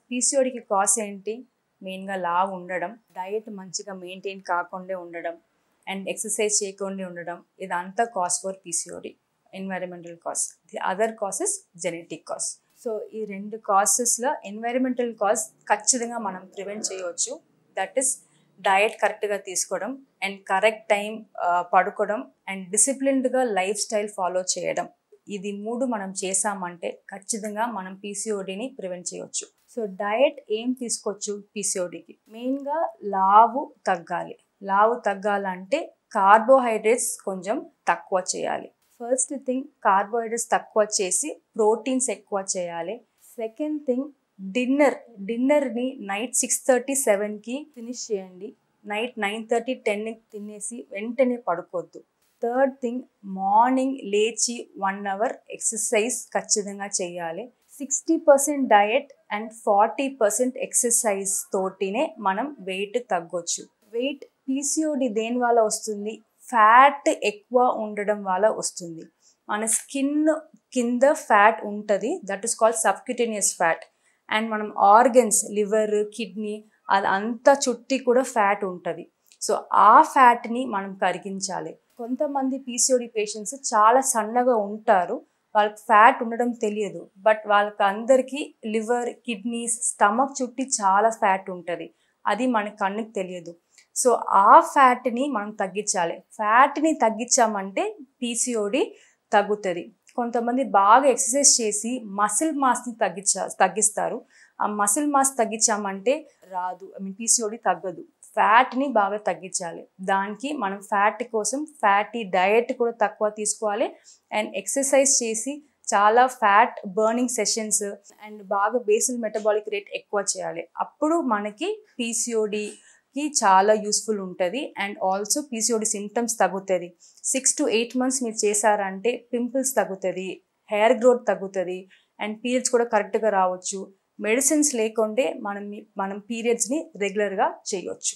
పీసీఓడికి cause ఏంటి? మెయిన్గా లావు ఉండడం, డయట్ మంచిగా మెయింటైన్ కాకుండా ఉండడం అండ్ ఎక్సర్సైజ్ చేయకుండా ఉండడం, ఇదంతా cause for PCOD. Environmental cause. The other cause is genetic cause. So ఈ 2 కాజెస్లో ఎన్వైరన్మెంటల్ కాజ్ ఖచ్చితంగా మనం ప్రివెంట్ చేయవచ్చు. దట్ ఈస్ డయట్ కరెక్ట్గా తీసుకోవడం అండ్ కరెక్ట్ టైం పడుకోవడం అండ్ డిసిప్లిన్డ్గా లైఫ్ స్టైల్ ఫాలో చేయడం. ఇది 3 మనం చేసామంటే ఖచ్చితంగా మనం పీసీఓడిని ప్రివెంట్ చేయవచ్చు. సో డయట్ ఏం తీసుకోవచ్చు పీసీఓడికి? మెయిన్గా లావు తగ్గాలంటే కార్బోహైడ్రేట్స్ కొంచెం తక్కువ చేయాలి. ఫస్ట్ థింగ్ కార్బోహైడ్రేట్స్ తక్కువ చేసి ప్రోటీన్స్ ఎక్కువ చేయాలి. సెకండ్ థింగ్ డిన్నర్ని నైట్ 6:30, 7కి ఫినిష్ చేయండి. నైట్ 9:30, 10కి తినేసి వెంటనే పడుకోవద్దు. థర్డ్ థింగ్ మార్నింగ్ లేచి 1 అవర్ ఎక్సర్సైజ్ ఖచ్చితంగా చేయాలి. 60% డయట్ అండ్ 40% ఎక్సర్సైజ్ తోటినే మనం వెయిట్ తగ్గొచ్చు. వెయిట్ పీసీఓడి దేని వల్ల వస్తుంది? ఫ్యాట్ ఎక్కువ ఉండడం వల్ల వస్తుంది. మన స్కిన్ కింద ఫ్యాట్ ఉంటుంది, that is called subcutaneous fat. And మనం ఆర్గన్స్ లివర్, కిడ్నీ అదంతా చుట్టి కూడా ఫ్యాట్ ఉంటుంది. సో ఆ ఫ్యాట్ని మనం కరిగించాలి. కొంతమంది పీసీఓడి పేషెంట్స్ చాలా సన్నగా ఉంటారు, వాళ్ళకి ఫ్యాట్ ఉండడం తెలియదు. బట్ వాళ్ళకి అందరికీ లివర్, కిడ్నీస్, స్టమక్ చుట్టి చాలా ఫ్యాట్ ఉంటుంది. అది మన కన్నుకి తెలియదు. సో ఆ ఫ్యాట్ని మనం తగ్గించాలి. ఫ్యాట్ని తగ్గించామంటే పీసీఓడి తగ్గుతుంది. కొంతమంది బాగా ఎక్సర్సైజ్ చేసి మసిల్ మాస్ని తగ్గిస్తారు. ఆ మసిల్ మాస్ తగ్గించామంటే రాదు, పీసీఓడి తగ్గదు. ఫ్యాట్ని బాగా తగ్గించాలి. దానికి మనం ఫ్యాట్ కోసం ఫ్యాటీ డయట్ కూడా తక్కువ తీసుకోవాలి అండ్ ఎక్సర్సైజ్ చేసి చాలా ఫ్యాట్ బర్నింగ్ సెషన్స్ అండ్ బాగా బేసల్ మెటబాలిక్ రేట్ ఎక్కువ చేయాలి. అప్పుడు మనకి పీసీఓడికి చాలా యూస్ఫుల్ ఉంటుంది అండ్ ఆల్సో పీసీఓడి సిమ్టమ్స్ తగ్గుతుంది. 6 to 8 months మీరు చేశారంటే పింపుల్స్ తగ్గుతుంది, హెయిర్ గ్రోత్ తగ్గుతుంది అండ్ పీరియడ్స్ కూడా కరెక్ట్గా రావచ్చు. మెడిసిన్స్ లేకుంటే మనం పీరియడ్స్ని రెగ్యులర్గా చేయొచ్చు.